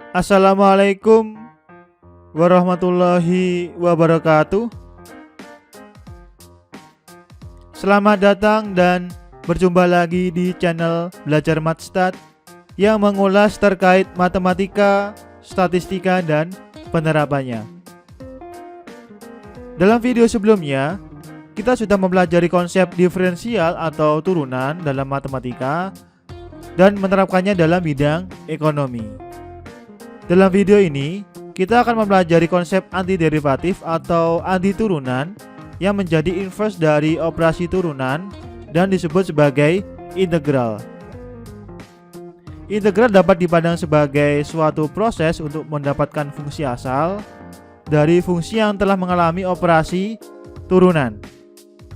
Assalamualaikum warahmatullahi wabarakatuh. Selamat datang dan berjumpa lagi di channel Belajar Matstat yang mengulas terkait matematika, statistika, dan penerapannya. Dalam video sebelumnya, kita sudah mempelajari konsep diferensial atau turunan dalam matematika dan menerapkannya dalam bidang ekonomi. Dalam video ini, kita akan mempelajari konsep antiderivatif atau antiturunan yang menjadi inverse dari operasi turunan dan disebut sebagai integral. Integral dapat dipandang sebagai suatu proses untuk mendapatkan fungsi asal dari fungsi yang telah mengalami operasi turunan.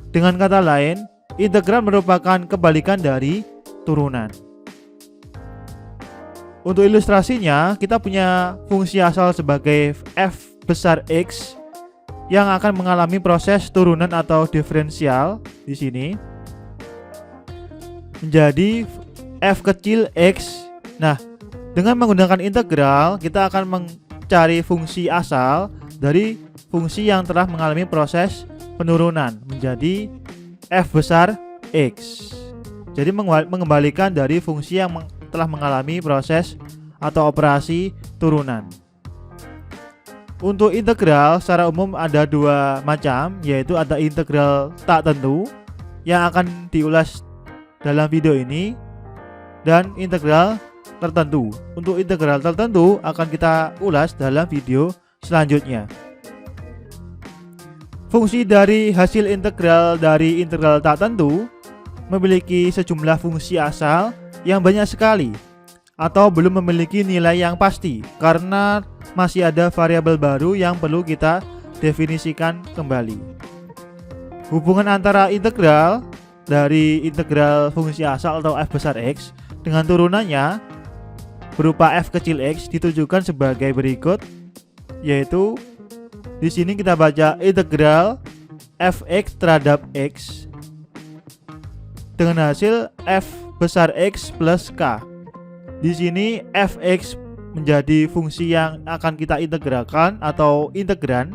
Dengan kata lain, integral merupakan kebalikan dari turunan. Untuk ilustrasinya, kita punya fungsi asal sebagai f besar X yang akan mengalami proses turunan atau diferensial di sini menjadi f kecil X. Nah, dengan menggunakan integral, kita akan mencari fungsi asal dari fungsi yang telah mengalami proses penurunan menjadi f besar X. Jadi mengembalikan dari fungsi yang telah mengalami proses atau operasi turunan. Untuk integral secara umum ada dua macam, yaitu ada integral tak tentu yang akan diulas dalam video ini dan integral tertentu. Untuk integral tertentu akan kita ulas dalam video selanjutnya. Fungsi dari hasil integral dari integral tak tentu memiliki sejumlah fungsi asal yang banyak sekali atau belum memiliki nilai yang pasti karena masih ada variabel baru yang perlu kita definisikan kembali. Hubungan antara integral dari integral fungsi asal atau f besar X dengan turunannya berupa f kecil X ditujukan sebagai berikut, yaitu di sini kita baca integral fx terhadap X dengan hasil f besar X plus K. Di sini fx menjadi fungsi yang akan kita integralkan atau integran.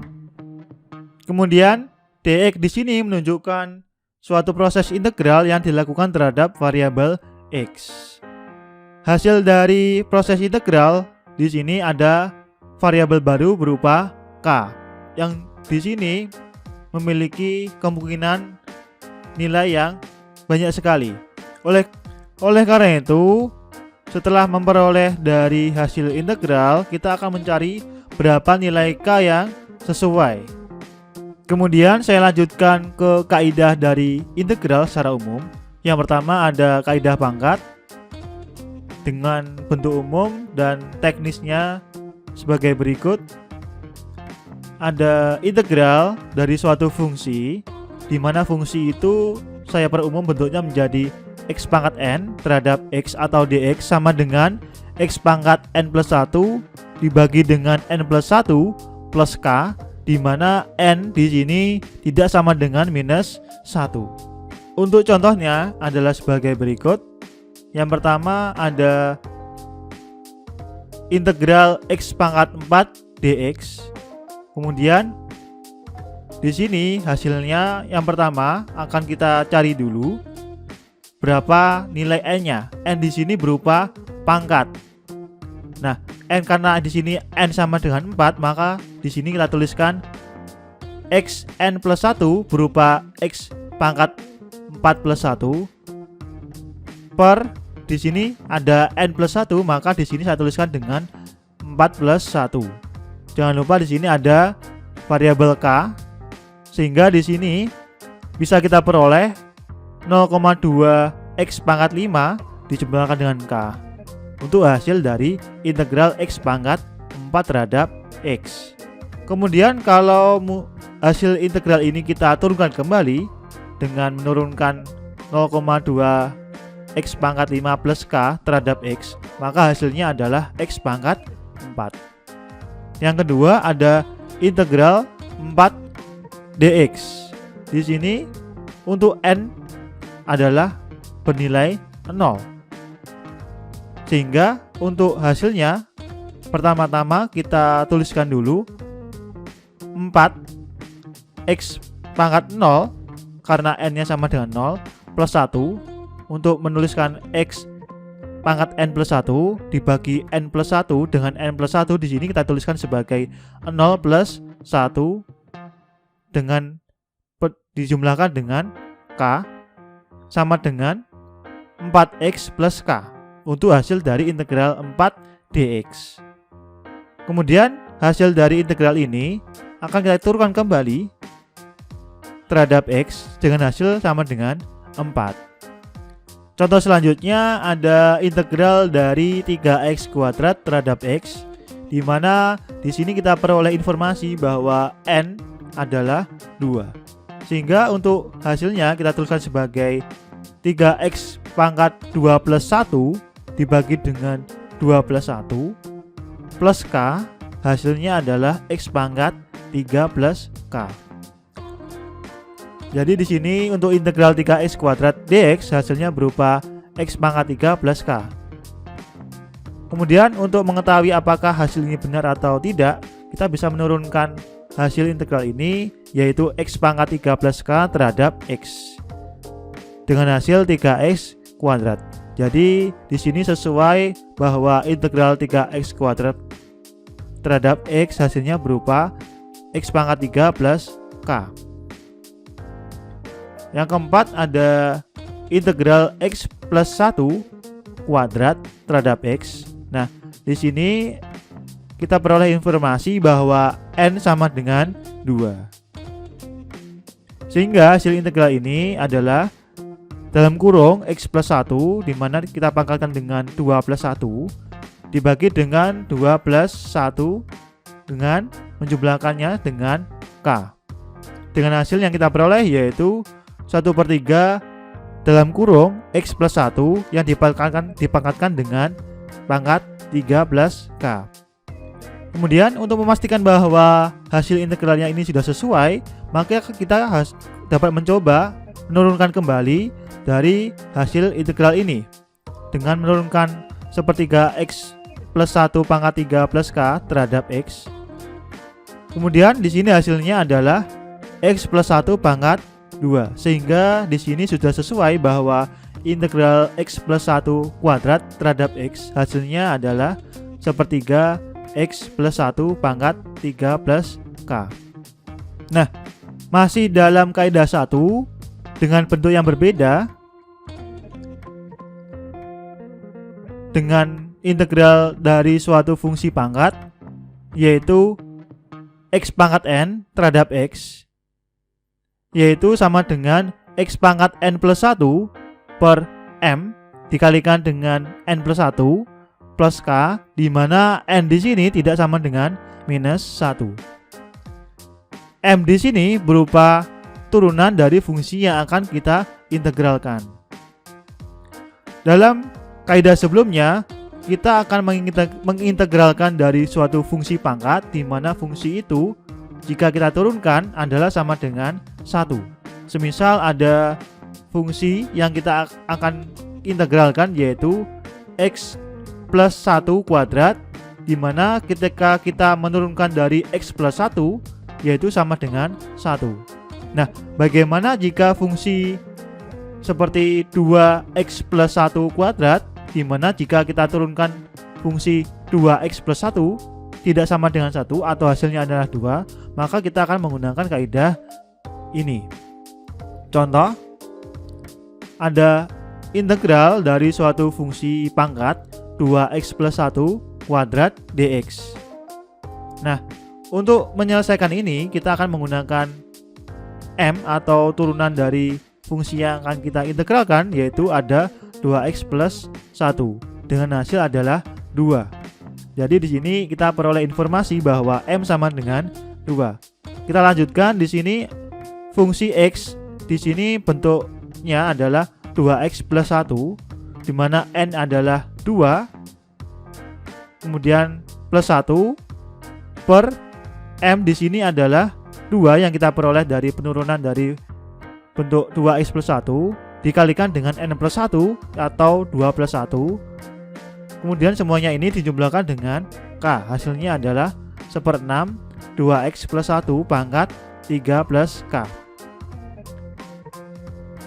Kemudian dx di sini menunjukkan suatu proses integral yang dilakukan terhadap variabel X. Hasil dari proses integral di sini ada variabel baru berupa K yang di sini memiliki kemungkinan nilai yang banyak sekali. Oleh karena itu, setelah memperoleh dari hasil integral, kita akan mencari berapa nilai K yang sesuai. Kemudian saya lanjutkan ke kaidah dari integral secara umum. Yang pertama ada kaidah pangkat dengan bentuk umum dan teknisnya sebagai berikut. Ada integral dari suatu fungsi, di mana fungsi itu saya perumum bentuknya menjadi x pangkat n terhadap x atau dx sama dengan x pangkat n plus 1 dibagi dengan n plus 1 plus k, di mana n di sini tidak sama dengan minus 1. Untuk contohnya adalah sebagai berikut. Yang pertama ada integral x pangkat 4 dx. Kemudian di sini hasilnya yang pertama akan kita cari dulu berapa nilai n-nya. N di sini berupa pangkat. Nah, n karena di sini n sama dengan 4, maka di sini kita tuliskan x n plus 1 berupa x pangkat 4 plus 1 per di sini ada n plus 1, maka di sini saya tuliskan dengan 4 plus 1. Jangan lupa di sini ada variabel k, sehingga di sini bisa kita peroleh 0,2 x pangkat 5 dijumlahkan dengan k untuk hasil dari integral x pangkat 4 terhadap x. Kemudian kalau hasil integral ini kita turunkan kembali dengan menurunkan 0,2 x pangkat 5 plus k terhadap x, maka hasilnya adalah x pangkat 4. Yang kedua ada integral 4 dx. Di sini untuk n adalah bernilai 0. Sehingga untuk hasilnya Pertama-tama kita tuliskan dulu 4x pangkat 0 karena n-nya sama dengan 0 plus 1. Untuk menuliskan x pangkat n plus 1 dibagi n plus 1 dengan n plus 1, di sini kita tuliskan sebagai 0 plus 1 dengan dijumlahkan dengan k sama dengan 4x plus k untuk hasil dari integral 4 dx. Kemudian hasil dari integral ini akan kita turunkan kembali terhadap x dengan hasil sama dengan 4. Contoh selanjutnya ada integral dari 3x kuadrat terhadap x, di mana di sini kita peroleh informasi bahwa n adalah 2. Sehingga untuk hasilnya kita tuliskan sebagai 3x pangkat 2 plus 1 dibagi dengan 2 plus 1 plus k, hasilnya adalah x pangkat 3 plus k. Jadi di sini untuk integral 3x kuadrat dx hasilnya berupa x pangkat 3 plus k. Kemudian untuk mengetahui apakah hasil ini benar atau tidak, kita bisa menurunkan hasil integral ini, yaitu x pangkat 3 plus k terhadap x dengan hasil 3x kuadrat. Jadi di sini sesuai bahwa integral 3x kuadrat terhadap x hasilnya berupa x pangkat 3 plus k. Yang keempat ada integral x plus 1 kuadrat terhadap x. Nah, di sini kita peroleh informasi bahwa n sama dengan 2. Sehingga hasil integral ini adalah dalam kurung x plus 1, di mana kita pangkalkan dengan 2 plus 1 dibagi dengan 2 plus 1 dengan menjumlahkannya dengan k. Dengan hasil yang kita peroleh yaitu 1/3 dalam kurung x plus 1 yang dipangkatkan dengan pangkat 3 plus k. Kemudian untuk memastikan bahwa hasil integralnya ini sudah sesuai, maka kita dapat mencoba menurunkan kembali dari hasil integral ini dengan menurunkan 1/3 x plus 1 pangkat 3 plus k terhadap x. Kemudian di sini hasilnya adalah x plus 1 pangkat 2, sehingga di sini sudah sesuai bahwa integral x plus 1 kuadrat terhadap x hasilnya adalah 1/3 x plus 1 pangkat 3 plus k. Nah, masih dalam kaidah 1 dengan bentuk yang berbeda, dengan integral dari suatu fungsi pangkat, yaitu x pangkat n terhadap x, yaitu sama dengan x pangkat n plus 1 per m dikalikan dengan n plus 1 plus k, di mana n di sini tidak sama dengan minus 1. M di sini berupa turunan dari fungsi yang akan kita integralkan. Dalam kaidah sebelumnya, kita akan mengintegralkan dari suatu fungsi pangkat, di mana fungsi itu jika kita turunkan adalah sama dengan 1. Semisal ada fungsi yang kita akan integralkan yaitu x plus 1 kuadrat, di mana ketika kita menurunkan dari x plus 1 yaitu sama dengan 1. Nah, bagaimana jika fungsi seperti 2x plus 1 kuadrat, di mana jika kita turunkan fungsi 2x plus 1 tidak sama dengan 1 atau hasilnya adalah 2, maka kita akan menggunakan kaidah ini. Contoh, ada integral dari suatu fungsi pangkat 2x plus 1 kuadrat dx. Nah, untuk menyelesaikan ini kita akan menggunakan m atau turunan dari fungsi yang akan kita integralkan, yaitu ada 2x plus 1 dengan hasil adalah 2. Jadi di sini kita peroleh informasi bahwa m sama dengan 2. Kita lanjutkan di sini fungsi x di sini bentuknya adalah 2x plus 1, di mana n adalah 2, kemudian plus 1 per m di sini adalah 2 yang kita peroleh dari penurunan dari bentuk 2x plus 1 dikalikan dengan n plus 1 atau 2 plus 1. Kemudian semuanya ini dijumlahkan dengan K. Hasilnya adalah 1/6 2x plus 1 pangkat 3 plus K.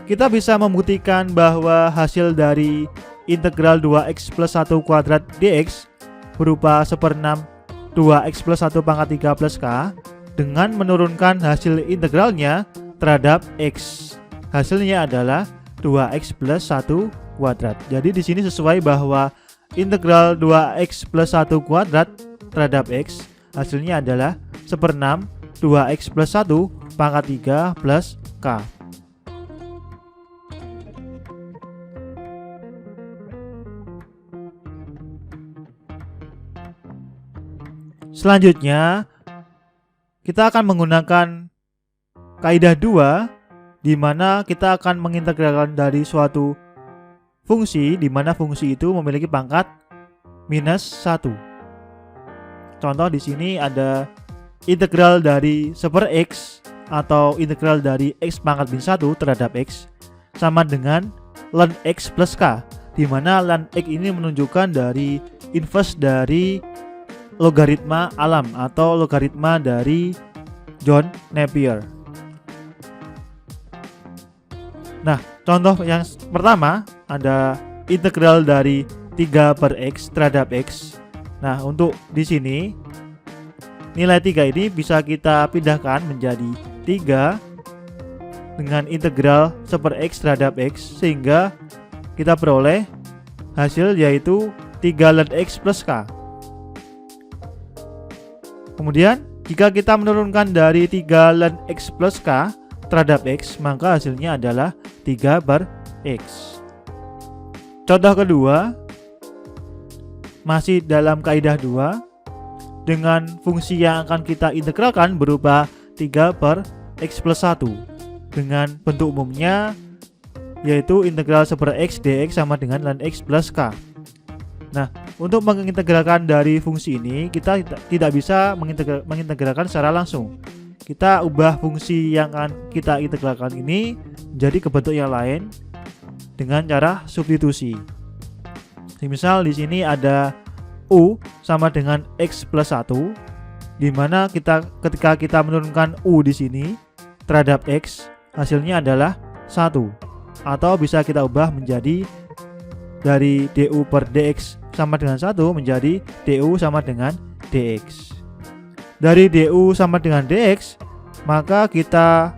Kita bisa membuktikan bahwa hasil dari integral 2x plus 1 kuadrat dx berupa 1/6 2x plus 1 pangkat 3 plus K dengan menurunkan hasil integralnya terhadap x. Hasilnya adalah 2x plus 1 kuadrat. Jadi di sini sesuai bahwa integral 2x plus 1 kuadrat terhadap x hasilnya adalah 1/6 2x plus 1 pangkat 3 plus K. Selanjutnya, kita akan menggunakan kaidah 2 di mana kita akan mengintegralkan dari suatu fungsi di mana fungsi itu memiliki pangkat minus 1. Contoh di sini ada integral dari 1/x atau integral dari x pangkat min 1 terhadap x sama dengan ln x plus k, di mana ln x ini menunjukkan dari inverse dari logaritma alam atau logaritma dari John Napier. Nah, contoh yang pertama ada integral dari 3/x terhadap x. Nah, untuk di sini nilai 3 ini bisa kita pindahkan menjadi 3 dengan integral 1/x terhadap x sehingga kita peroleh hasil yaitu 3 ln x plus k. Kemudian jika kita menurunkan dari 3 ln x plus k terhadap x, maka hasilnya adalah 3/x. Contoh kedua, masih dalam kaidah 2, dengan fungsi yang akan kita integralkan berupa 3/x plus 1 dengan bentuk umumnya yaitu integral 1/x dx sama dengan ln x plus k. Nah, untuk mengintegralkan dari fungsi ini kita tidak bisa mengintegralkan secara langsung. Kita ubah fungsi yang akan kita integralkan ini menjadi ke bentuk yang lain dengan cara substitusi. Misal di sini ada u sama dengan x plus 1, di mana ketika kita menurunkan u di sini terhadap x, hasilnya adalah 1. Atau bisa kita ubah menjadi dari du per dx sama dengan 1 menjadi du sama dengan dx. Dari du sama dengan dx, maka kita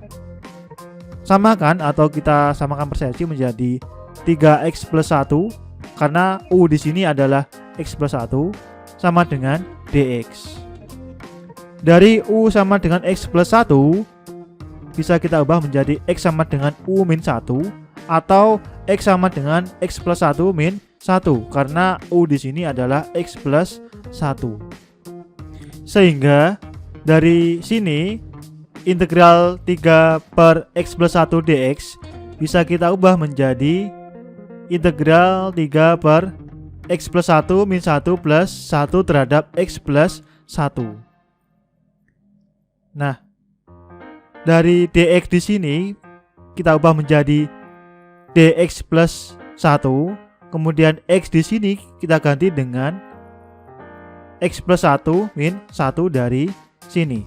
samakan atau kita samakan persepsi menjadi 3x plus 1 karena u di sini adalah x plus 1 sama dengan dx. Dari u sama dengan x plus 1 bisa kita ubah menjadi x sama dengan u min 1 atau x sama dengan x plus 1 min 1 karena u di sini adalah x plus 1. Sehingga dari sini integral 3/x plus 1 dx bisa kita ubah menjadi integral 3/x plus 1 min 1 plus 1 terhadap x plus 1. Nah, dari dx di sini kita ubah menjadi dx plus 1, kemudian x di sini kita ganti dengan x plus 1 min 1 dari sini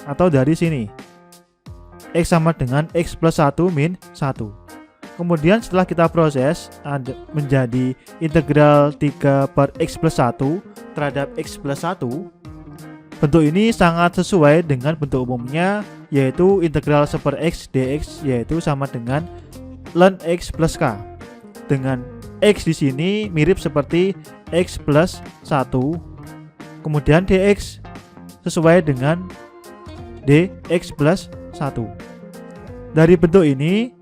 atau dari sini. X sama dengan x plus 1 min 1. Kemudian setelah kita proses menjadi integral 3/x plus 1 terhadap x plus 1. Bentuk ini sangat sesuai dengan bentuk umumnya yaitu integral 1/x dx yaitu sama dengan ln x plus k. Dengan x di sini mirip seperti x plus 1. Kemudian dx sesuai dengan dx plus 1. Dari bentuk ini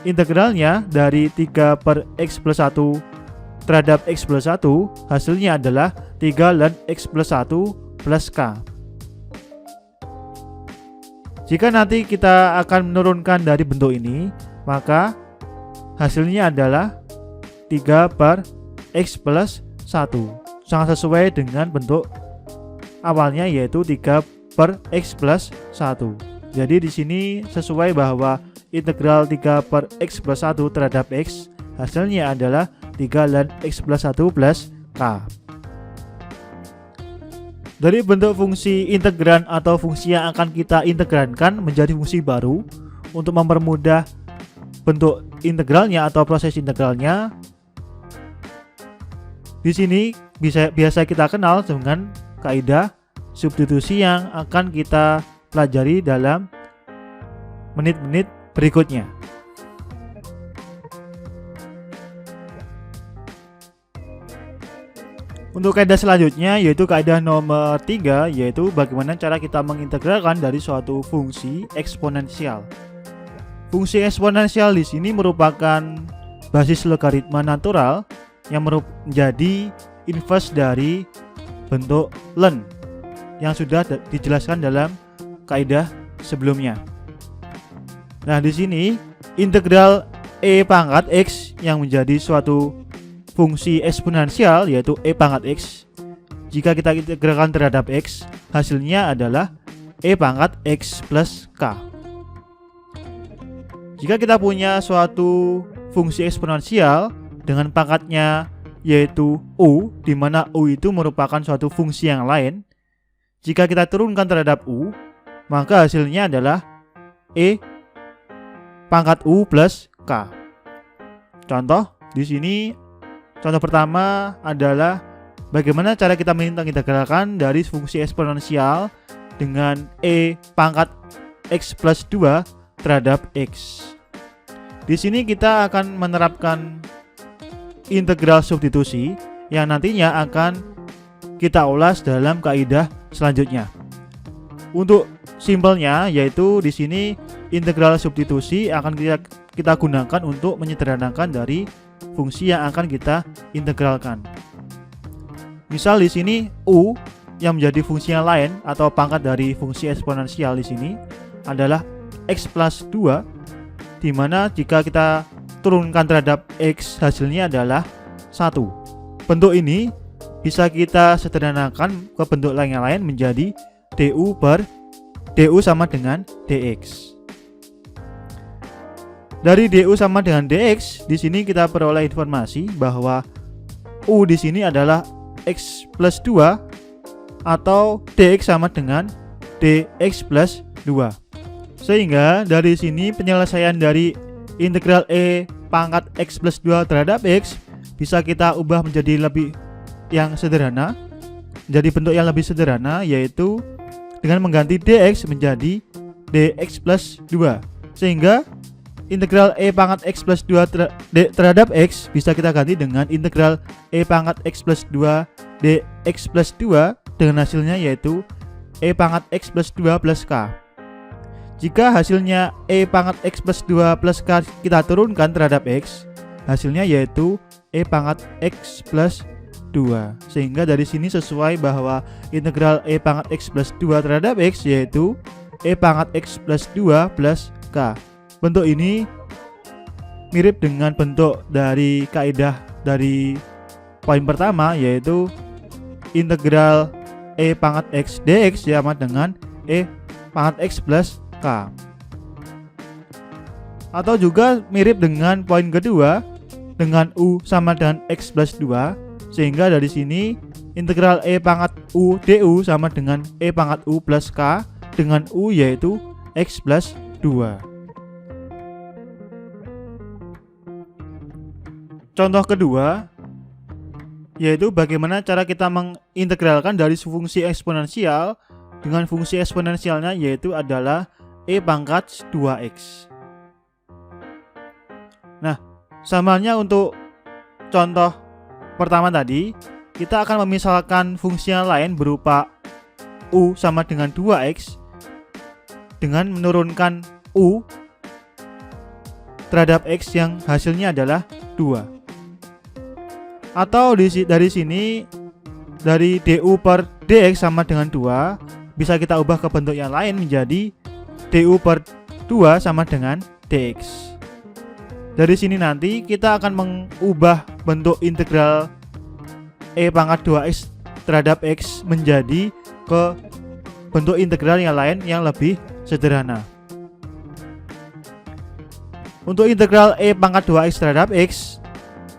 integralnya dari 3/x plus 1 terhadap x plus 1 hasilnya adalah 3 ln x plus 1 plus k. Jika nanti kita akan menurunkan dari bentuk ini, maka hasilnya adalah 3/x plus 1. Sangat sesuai dengan bentuk awalnya yaitu 3/x plus 1. Jadi di sini sesuai bahwa integral 3/x plus 1 terhadap x hasilnya adalah 3 ln x plus 1 plus k. Dari bentuk fungsi integran atau fungsi yang akan kita integrankan menjadi fungsi baru, untuk mempermudah bentuk integralnya atau proses integralnya, di sini biasa kita kenal dengan kaidah substitusi yang akan kita pelajari dalam menit-menit berikutnya. Untuk kaidah selanjutnya yaitu kaidah nomor 3, yaitu bagaimana cara kita mengintegralkan dari suatu fungsi eksponensial. Fungsi eksponensial di sini merupakan basis logaritma natural yang menjadi inverse dari bentuk ln yang sudah dijelaskan dalam kaidah sebelumnya. Nah, di sini integral e pangkat x yang menjadi suatu fungsi eksponensial yaitu e pangkat x, jika kita integralkan terhadap x, hasilnya adalah e pangkat x plus k. Jika kita punya suatu fungsi eksponensial dengan pangkatnya yaitu u, di mana u itu merupakan suatu fungsi yang lain, jika kita turunkan terhadap u, maka hasilnya adalah e pangkat u plus k. Contoh di sini, contoh pertama adalah bagaimana cara kita mengintegralkan dari fungsi eksponensial dengan e pangkat x plus 2 terhadap x. Di sini kita akan menerapkan integral substitusi yang nantinya akan kita ulas dalam kaidah selanjutnya. Untuk simpelnya yaitu di sini integral substitusi akan kita gunakan untuk menyederhanakan dari fungsi yang akan kita integralkan. Misal di sini u yang menjadi fungsi yang lain atau pangkat dari fungsi eksponensial di sini adalah x plus 2, di mana jika kita turunkan terhadap x, hasilnya adalah 1. Bentuk ini bisa kita sederhanakan ke bentuk yang lain menjadi du sama dengan dx. Dari du sama dengan dx, di sini kita peroleh informasi bahwa u di sini adalah x plus 2 atau dx sama dengan dx plus 2. Sehingga dari sini penyelesaian dari integral e pangkat x plus 2 terhadap x bisa kita ubah menjadi lebih yang sederhana, menjadi bentuk yang lebih sederhana, yaitu dengan mengganti dx menjadi dx plus 2. Sehingga integral e pangkat x plus 2 terhadap x bisa kita ganti dengan integral e pangkat x plus 2 dx plus 2 dengan hasilnya yaitu e pangkat x plus 2 plus k. Jika hasilnya e pangkat x plus 2 plus k kita turunkan terhadap x, hasilnya yaitu e pangkat x plus 2. Sehingga dari sini sesuai bahwa integral e pangkat x plus 2 terhadap x yaitu e pangkat x plus 2 plus k. Bentuk ini mirip dengan bentuk dari kaidah dari poin pertama, yaitu integral e pangkat x dx sama dengan e pangkat x plus k. Atau juga mirip dengan poin kedua dengan u sama dengan x plus 2, sehingga dari sini integral e pangkat u du sama dengan e pangkat u plus k dengan u yaitu x plus 2. Contoh kedua yaitu bagaimana cara kita mengintegralkan dari fungsi eksponensial dengan fungsi eksponensialnya yaitu adalah e pangkat 2x. Nah, samanya untuk contoh pertama tadi, kita akan memisalkan fungsi yang lain berupa u sama dengan 2x dengan menurunkan u terhadap x yang hasilnya adalah 2. Atau dari sini dari du per dx sama dengan 2 bisa kita ubah ke bentuk yang lain menjadi du per 2 sama dengan dx. Dari sini nanti kita akan mengubah bentuk integral e pangkat 2x terhadap x menjadi ke bentuk integral yang lain yang lebih sederhana. Untuk integral e pangkat 2x terhadap x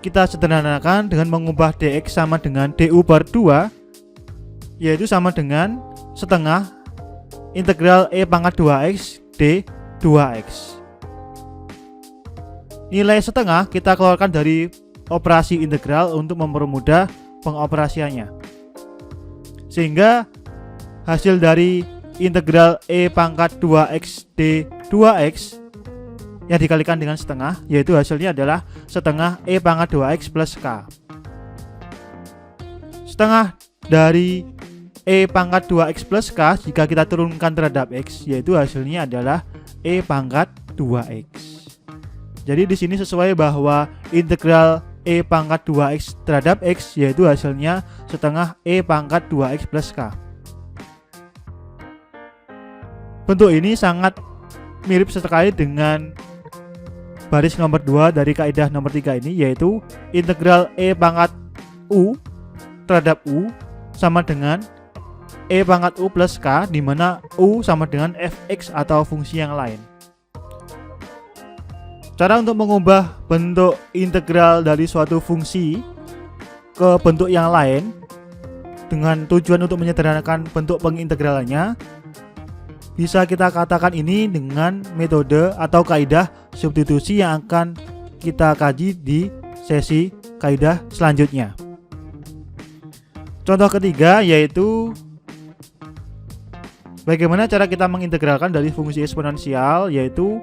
kita sederhanakan dengan mengubah dx sama dengan du per 2 yaitu sama dengan setengah integral E pangkat 2x D 2x. Nilai setengah kita keluarkan dari operasi integral untuk mempermudah pengoperasiannya. Sehingga hasil dari integral E pangkat 2x D 2x yang dikalikan dengan setengah, yaitu hasilnya adalah setengah E pangkat 2x plus K. Setengah dari E pangkat 2x plus K jika kita turunkan terhadap X, yaitu hasilnya adalah E pangkat 2x. Jadi di sini sesuai bahwa integral E pangkat 2x terhadap X, yaitu hasilnya setengah E pangkat 2x plus K. Bentuk ini sangat mirip sekali dengan baris nomor 2 dari kaidah nomor 3 ini, yaitu integral E pangkat U terhadap U sama dengan E pangkat U plus K, di mana U sama dengan fx atau fungsi yang lain. Cara untuk mengubah bentuk integral dari suatu fungsi ke bentuk yang lain dengan tujuan untuk menyederhanakan bentuk pengintegralannya, bisa kita katakan ini dengan metode atau kaidah substitusi yang akan kita kaji di sesi kaidah selanjutnya. Contoh ketiga yaitu bagaimana cara kita mengintegralkan dari fungsi eksponensial, yaitu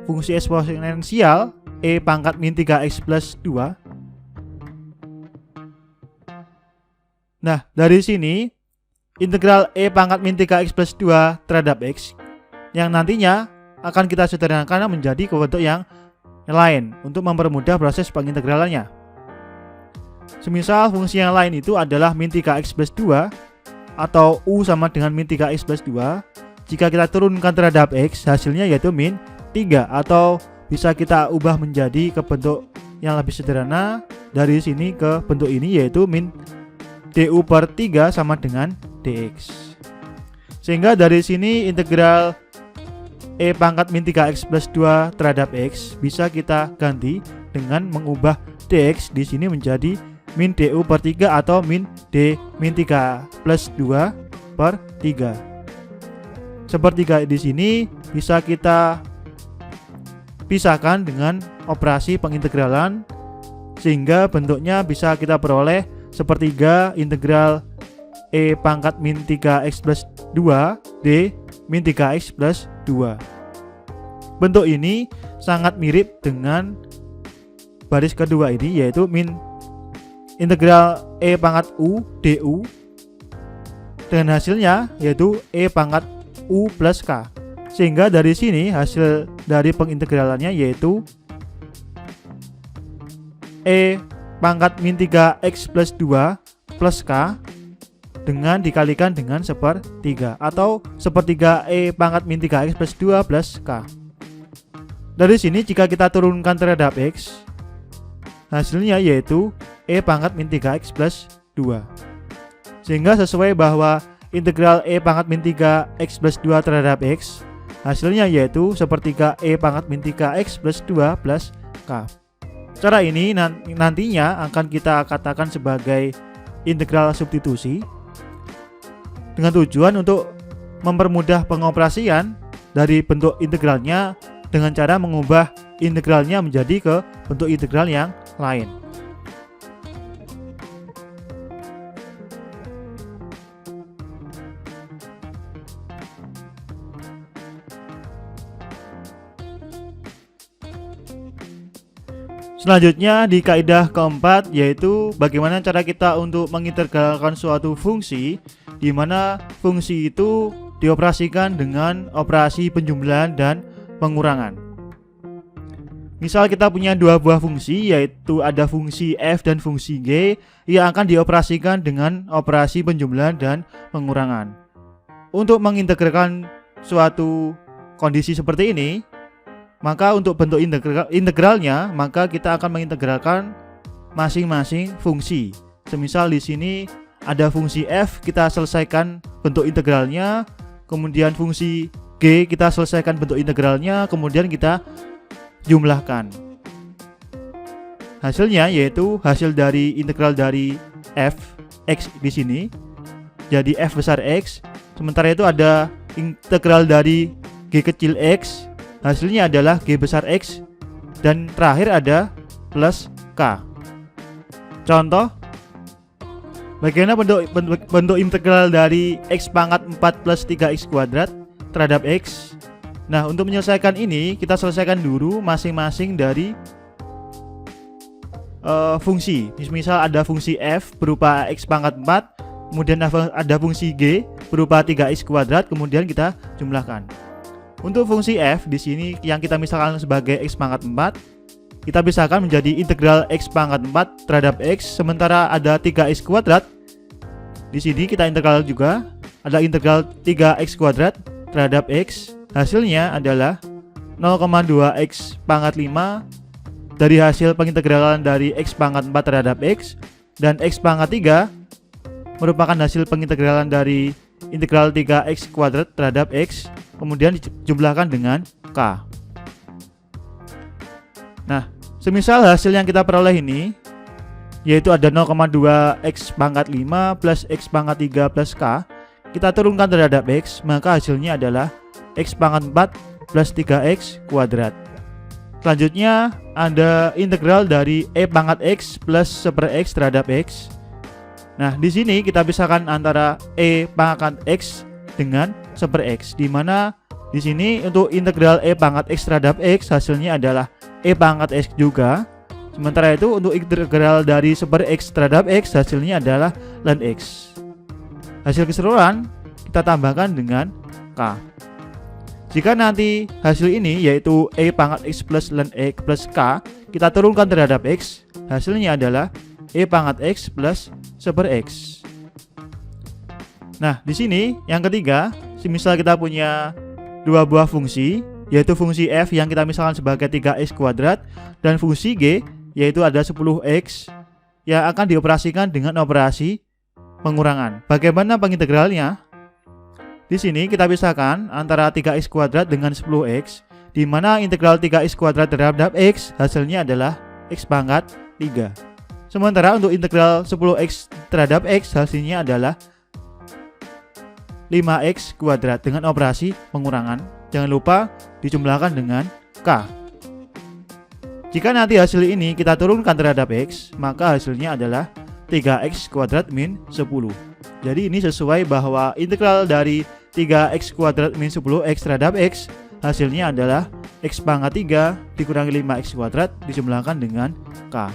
fungsi eksponensial E pangkat min 3x plus 2. Nah, dari sini integral E pangkat min 3x plus 2 terhadap X yang nantinya akan kita sederhanakan menjadi bentuk yang lain untuk mempermudah proses pengintegralannya. Semisal fungsi yang lain itu adalah min 3x plus 2 atau U sama dengan min 3x plus 2. Jika kita turunkan terhadap X, hasilnya yaitu min 3, atau bisa kita ubah menjadi ke bentuk yang lebih sederhana dari sini ke bentuk ini, yaitu min du per 3 sama dengan dx. Sehingga dari sini integral E pangkat min 3x plus 2 terhadap X bisa kita ganti dengan mengubah dx di sini menjadi min du per 3 atau min d min 3 plus 2 per 3. Sepertiga di sini bisa kita pisahkan dengan operasi pengintegralan sehingga bentuknya bisa kita peroleh sepertiga integral E pangkat min 3x plus 2 D min 3x plus 2. Bentuk ini sangat mirip dengan baris kedua ini, yaitu min integral E pangkat U du dengan hasilnya yaitu E pangkat U plus K. Sehingga dari sini hasil dari pengintegralannya yaitu E pangkat min 3x plus 2 plus K dengan dikalikan dengan sepertiga atau sepertiga E pangkat min 3x plus 2 plus K. Dari sini jika kita turunkan terhadap X, hasilnya yaitu E pangkat min 3x plus 2. Sehingga sesuai bahwa integral E pangkat min 3x plus 2 terhadap X, hasilnya yaitu sepertiga E pangkat min 3x plus 2 plus K. Cara ini nantinya akan kita katakan sebagai integral substitusi dengan tujuan untuk mempermudah pengoperasian dari bentuk integralnya dengan cara mengubah integralnya menjadi ke bentuk integral yang lain. Selanjutnya di kaidah keempat yaitu bagaimana cara kita untuk mengintegralkan suatu fungsi di mana fungsi itu dioperasikan dengan operasi penjumlahan dan pengurangan. Misal kita punya dua buah fungsi, yaitu ada fungsi f dan fungsi g yang akan dioperasikan dengan operasi penjumlahan dan pengurangan. Untuk mengintegralkan suatu kondisi seperti ini, maka untuk bentuk integralnya, maka kita akan mengintegralkan masing-masing fungsi. Semisal di sini ada fungsi f, kita selesaikan bentuk integralnya, kemudian fungsi g kita selesaikan bentuk integralnya, kemudian kita jumlahkan. Hasilnya yaitu hasil dari integral dari f x di sini jadi f besar x. Sementara itu ada integral dari g kecil x, hasilnya adalah g besar x. Dan terakhir ada plus k. Contoh, bagaimana bentuk integral dari x pangkat 4 plus 3x kuadrat terhadap x? Nah, untuk menyelesaikan ini, kita selesaikan dulu masing-masing dari fungsi. Misal ada fungsi f berupa x pangkat 4, kemudian ada fungsi g berupa 3x kuadrat, kemudian kita jumlahkan. Untuk fungsi f di sini yang kita misalkan sebagai x pangkat 4, kita pisahkan menjadi integral x pangkat 4 terhadap x, sementara ada 3x kuadrat. Di sini kita integral juga, ada integral 3x kuadrat terhadap x. Hasilnya adalah 0,2x pangkat 5 dari hasil pengintegralan dari x pangkat 4 terhadap x, dan x pangkat 3 merupakan hasil pengintegralan dari integral 3x kuadrat terhadap x, kemudian dijumlahkan dengan k. Nah, semisal hasil yang kita peroleh ini yaitu ada 0,2x pangkat 5 plus x pangkat 3 plus k, kita turunkan terhadap x, maka hasilnya adalah x pangkat 4 plus 3x kuadrat. Selanjutnya ada integral dari e pangkat x plus 1/x terhadap x. Nah, di sini kita pisahkan antara e pangkat x dengan 1/x, di mana di sini untuk integral e pangkat x terhadap x hasilnya adalah e pangkat x juga. Sementara itu untuk integral dari 1/x terhadap x hasilnya adalah ln x. Hasil keseluruhan kita tambahkan dengan k. Jika nanti hasil ini yaitu e pangkat x plus ln x plus k kita turunkan terhadap x, hasilnya adalah e pangkat x plus 1/x. Nah, di sini yang ketiga, semisal kita punya dua buah fungsi, yaitu fungsi f yang kita misalkan sebagai 3x kuadrat dan fungsi g yaitu ada 10x yang akan dioperasikan dengan operasi pengurangan. Bagaimana pengintegralnya? Di sini kita pisahkan antara 3x kuadrat dengan 10x, di mana integral 3x kuadrat terhadap x hasilnya adalah x pangkat 3. Sementara untuk integral 10x terhadap x hasilnya adalah 5x kuadrat dengan operasi pengurangan. Jangan lupa dijumlahkan dengan k. Jika nanti hasil ini kita turunkan terhadap x, maka hasilnya adalah 3x kuadrat min 10. Jadi ini sesuai bahwa integral dari 3x kuadrat min 10x terhadap x hasilnya adalah x pangkat 3 dikurangi 5x kuadrat dijumlahkan dengan k.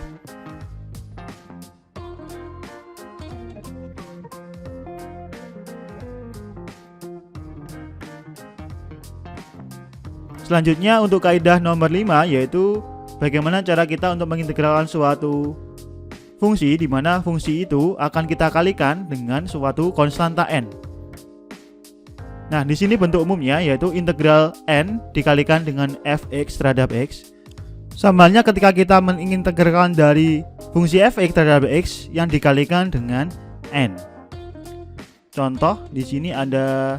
Selanjutnya untuk kaidah nomor 5, yaitu bagaimana cara kita untuk mengintegralkan suatu fungsi, di mana fungsi itu akan kita kalikan dengan suatu konstanta n. Nah, di sini bentuk umumnya yaitu integral n dikalikan dengan fx terhadap x. Sama halnya ketika kita mengintegralkan dari fungsi fx terhadap x yang dikalikan dengan n. Contoh, di sini ada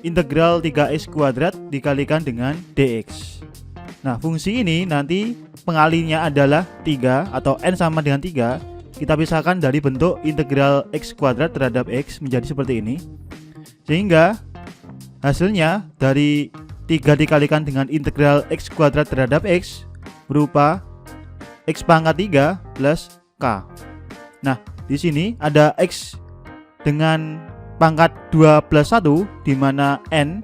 integral 3x kuadrat dikalikan dengan dx. Nah, fungsi ini nanti pengalinya adalah 3 atau n sama dengan 3. Kita pisahkan dari bentuk integral x kuadrat terhadap x menjadi seperti ini. Sehingga hasilnya dari 3 dikalikan dengan integral x kuadrat terhadap x berupa x pangkat 3 plus k. Nah, di sini ada x dengan pangkat 2 plus 1, di mana n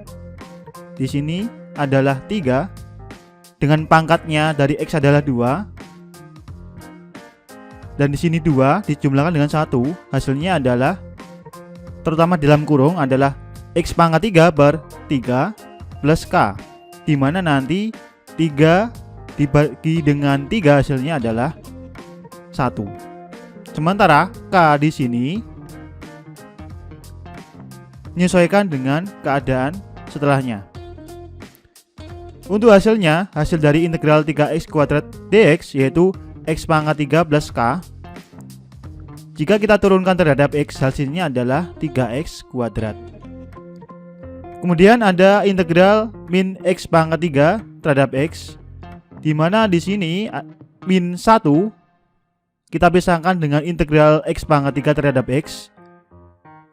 di sini adalah 3 dengan pangkatnya dari x adalah 2. Dan di sini 2 dijumlahkan dengan 1, hasilnya adalah terutama dalam kurung adalah x pangkat 3 per 3 plus k, di mana nanti 3 dibagi dengan 3 hasilnya adalah 1. Sementara k di sini menyesuaikan dengan keadaan setelahnya. Untuk hasilnya, hasil dari integral 3x kuadrat dx yaitu x pangkat 3 plus k. Jika kita turunkan terhadap x, hasilnya adalah 3x kuadrat. Kemudian ada integral min x pangkat 3 terhadap x, di mana di sini min 1 kita pisahkan dengan integral x pangkat 3 terhadap x.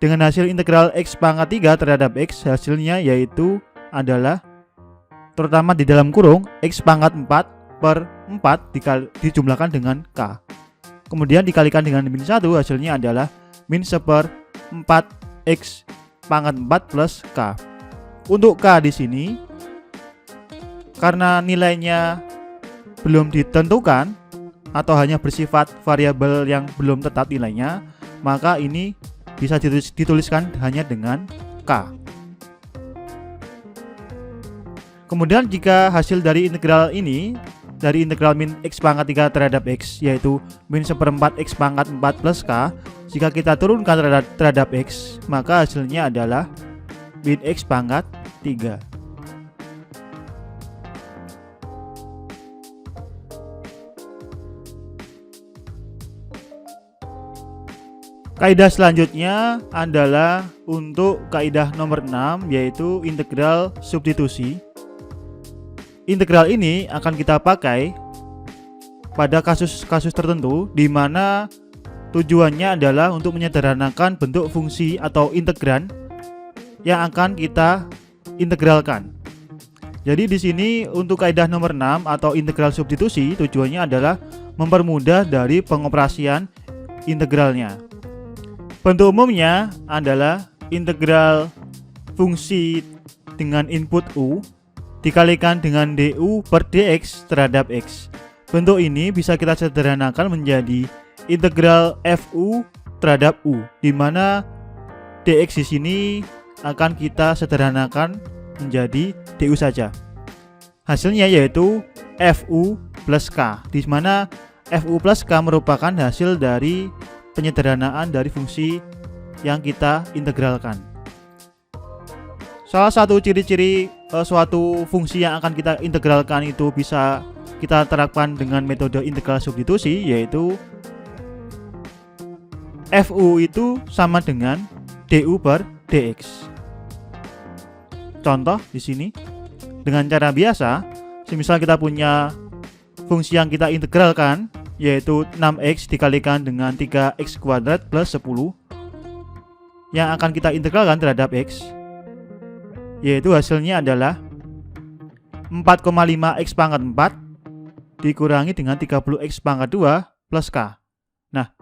dengan hasil integral X pangkat 3 terhadap X, hasilnya yaitu adalah, terutama di dalam kurung, X pangkat 4 per 4 dijumlahkan dengan K. Kemudian dikalikan dengan min 1, hasilnya adalah min 1/4 X pangkat 4 plus K. Untuk K di sini, karena nilainya belum ditentukan atau hanya bersifat variabel yang belum tetap nilainya, maka ini bisa dituliskan hanya dengan K. Kemudian jika hasil dari integral ini, dari integral min X pangkat 3 terhadap X, yaitu min 1/4 X pangkat 4 plus K, jika kita turunkan terhadap X, maka hasilnya adalah min X pangkat 3. Kaidah selanjutnya adalah untuk kaidah nomor 6, yaitu integral substitusi. Integral ini akan kita pakai pada kasus-kasus tertentu di mana tujuannya adalah untuk menyederhanakan bentuk fungsi atau integran yang akan kita integralkan. Jadi di sini untuk kaidah nomor 6 atau integral substitusi, tujuannya adalah mempermudah dari pengoperasian integralnya. Bentuk umumnya adalah integral fungsi dengan input U dikalikan dengan du per dx terhadap x. Bentuk ini bisa kita sederhanakan menjadi integral fu terhadap u, di mana dx di sini akan kita sederhanakan menjadi du saja. Hasilnya yaitu fu plus k, di mana fu plus k merupakan hasil dari penyederhanaan dari fungsi yang kita integralkan. Salah satu ciri-ciri suatu fungsi yang akan kita integralkan itu bisa kita terapkan dengan metode integral substitusi, yaitu fu itu sama dengan du per dx. Contoh di sini dengan cara biasa, semisal kita punya fungsi yang kita integralkan, yaitu 6x dikalikan dengan 3x kuadrat plus 10 yang akan kita integralkan terhadap x, yaitu hasilnya adalah 4,5x pangkat 4 dikurangi dengan 30x pangkat 2 plus k. Nah,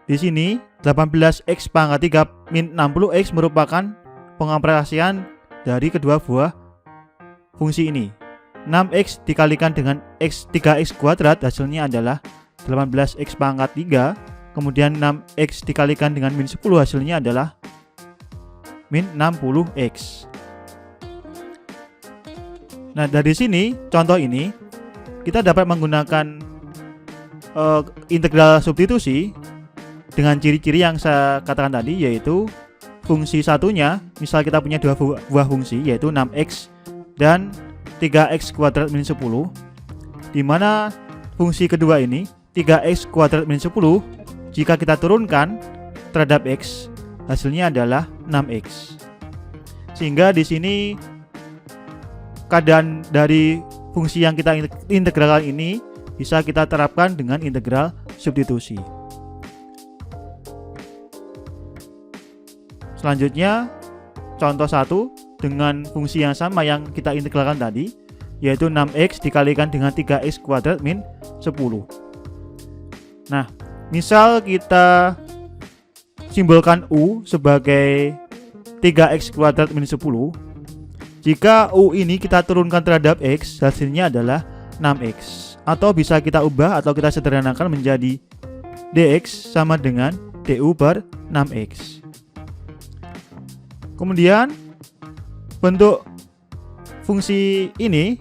di sini 18x pangkat 3 min 60x merupakan pengoperasian dari kedua buah fungsi ini. 6x dikalikan dengan 3x kuadrat, hasilnya adalah 18x pangkat 3, kemudian 6x dikalikan dengan min 10, hasilnya adalah min 60x. Nah, dari sini contoh ini kita dapat menggunakan integral substitusi dengan ciri-ciri yang saya katakan tadi, yaitu fungsi satunya, misal kita punya dua buah fungsi, yaitu 6x dan 3x kuadrat min 10, di mana fungsi kedua ini 3x kuadrat min 10 jika kita turunkan terhadap x, hasilnya adalah 6x. Sehingga di sini keadaan dari fungsi yang kita integralkan ini bisa kita terapkan dengan integral substitusi. Selanjutnya contoh 1 dengan fungsi yang sama yang kita integralkan tadi, yaitu 6x dikalikan dengan 3x kuadrat min 10. Nah, misal kita simbolkan U sebagai 3x kuadrat min 10. Jika U ini kita turunkan terhadap X, hasilnya adalah 6x. Atau bisa kita ubah atau kita sederhanakan menjadi dx sama dengan du per 6x. Kemudian bentuk fungsi ini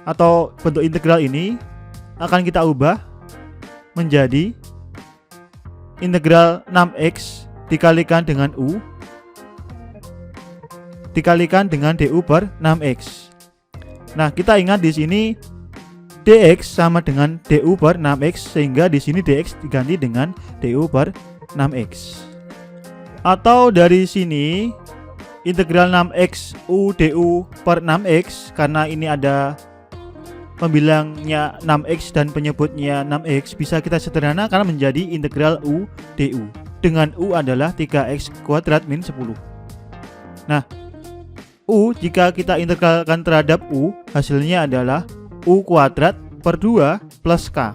atau bentuk integral ini akan kita ubah menjadi integral 6x dikalikan dengan u dikalikan dengan du per 6x. Nah, kita ingat di sini dx sama dengan du per 6x, sehingga di sini dx diganti dengan du per 6x. Atau dari sini integral 6x u du per 6x, karena ini ada pembilangnya 6x dan penyebutnya 6x, bisa kita sederhanakan menjadi integral u du dengan U adalah 3x kuadrat min 10. Nah, U jika kita integralkan terhadap U, hasilnya adalah U kuadrat per 2 plus K,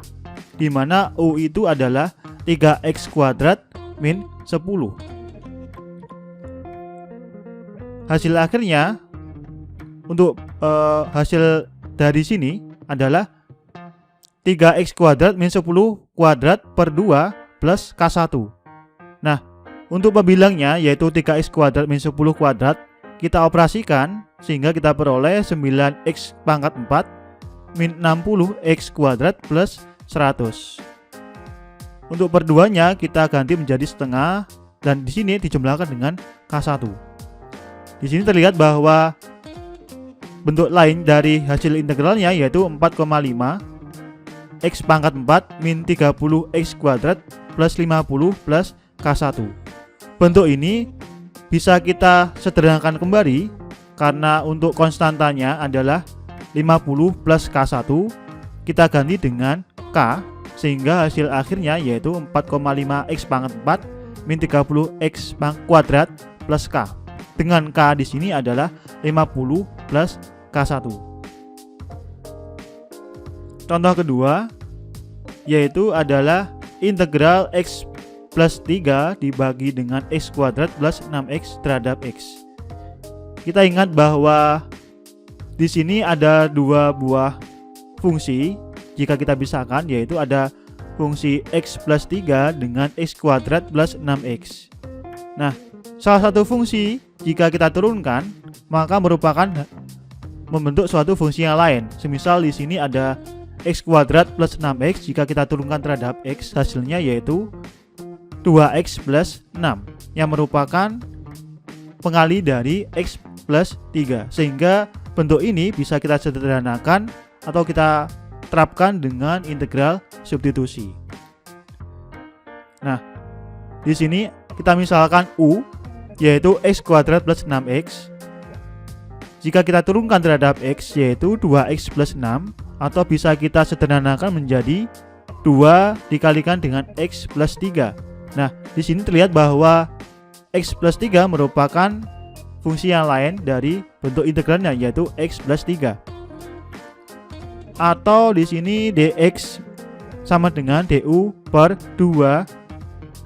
di mana U itu adalah 3x kuadrat min 10. Hasil akhirnya untuk hasil dari sini adalah 3x kuadrat min 10 kuadrat per 2 plus K1. Nah, untuk pembilangnya yaitu 3x kuadrat min 10 kuadrat, kita operasikan sehingga kita peroleh 9x pangkat 4 min 60x kuadrat plus 100. Untuk per 2-nya kita ganti menjadi setengah dan di sini dijumlahkan dengan K1. Di sini terlihat bahwa bentuk lain dari hasil integralnya yaitu 4,5 x pangkat 4 min 30x kuadrat plus 50 plus K1. Bentuk ini bisa kita sederhanakan kembali karena untuk konstantanya adalah 50 plus K1, kita ganti dengan K sehingga hasil akhirnya yaitu 4,5 x pangkat 4 min 30x kuadrat plus K. Dengan K di sini adalah 50 plus K1. Contoh kedua yaitu adalah integral x plus 3 dibagi dengan x kuadrat plus 6x terhadap x. Kita ingat bahwa di sini ada dua buah fungsi jika kita pisahkan, yaitu ada fungsi x plus 3 dengan x kuadrat plus 6x. Nah, salah satu fungsi jika kita turunkan maka merupakan membentuk suatu fungsi yang lain. Semisal di sini ada x kuadrat plus 6x, jika kita turunkan terhadap x hasilnya yaitu 2x plus 6 yang merupakan pengali dari x plus 3, sehingga bentuk ini bisa kita sederhanakan atau kita terapkan dengan integral substitusi. Nah, di sini kita misalkan U yaitu x kuadrat plus 6x. Jika kita turunkan terhadap x yaitu 2x plus 6, atau bisa kita sederhanakan menjadi 2 dikalikan dengan x plus 3. Nah, di sini terlihat bahwa x plus 3 merupakan fungsi yang lain dari bentuk integralnya yaitu x plus 3. Atau di sini dx sama dengan du per 2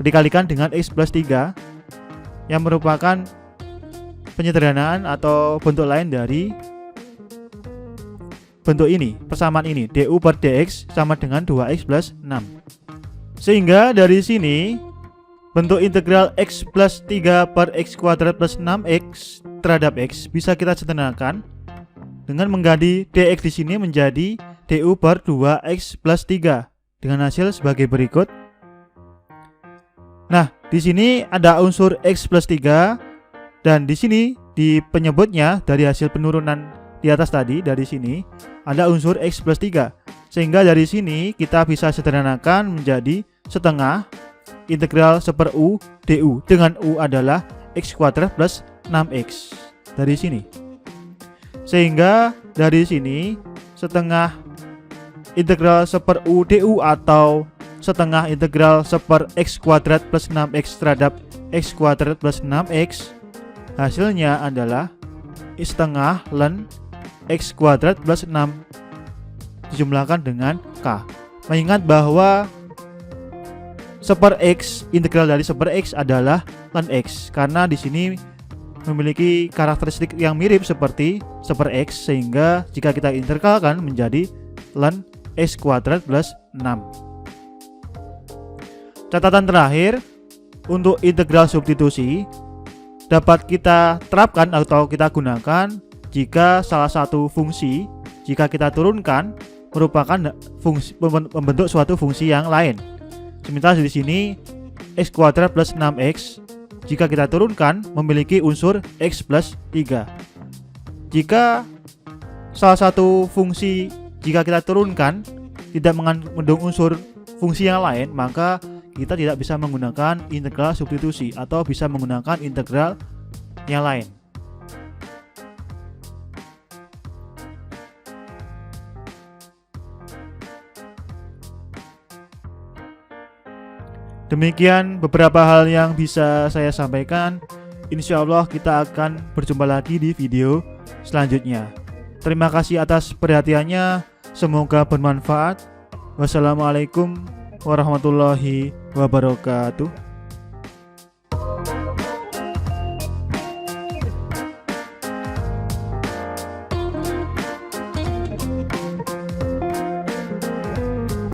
dikalikan dengan x plus 3 yang merupakan penyederhanaan atau bentuk lain dari bentuk ini, persamaan ini, du per dx sama dengan 2x plus 6. Sehingga dari sini bentuk integral x plus 3 per x kuadrat plus 6x terhadap x bisa kita sederhanakan dengan mengganti dx di sini menjadi du per 2x plus 3 dengan hasil sebagai berikut. Nah, di sini ada unsur x plus 3 dan di sini di penyebutnya dari hasil penurunan di atas tadi, dari sini ada unsur x plus 3, sehingga dari sini kita bisa sederhanakan menjadi setengah integral seper u du dengan u adalah x kuadrat plus 6x dari sini. Sehingga dari sini setengah integral seper u du atau setengah integral seper x kuadrat plus 6x terhadap x kuadrat plus 6x hasilnya adalah setengah ln x kuadrat plus 6 dijumlahkan dengan k. Mengingat bahwa seper x, integral dari seper x adalah ln x karena di sini memiliki karakteristik yang mirip seperti seper x, sehingga jika kita integralkan menjadi ln x kuadrat plus 6. Catatan terakhir, untuk integral substitusi dapat kita terapkan atau kita gunakan jika salah satu fungsi jika kita turunkan merupakan fungsi membentuk suatu fungsi yang lain. Sementara di sini x kuadrat plus 6x jika kita turunkan memiliki unsur x plus 3. Jika salah satu fungsi jika kita turunkan tidak mengandung unsur fungsi yang lain, maka kita tidak bisa menggunakan integral substitusi atau bisa menggunakan integral yang lain. Demikian beberapa hal yang bisa saya sampaikan. Insya Allah kita akan berjumpa lagi di video selanjutnya. Terima kasih atas perhatiannya. Semoga bermanfaat. Wassalamualaikum warahmatullahi wabarakatuh.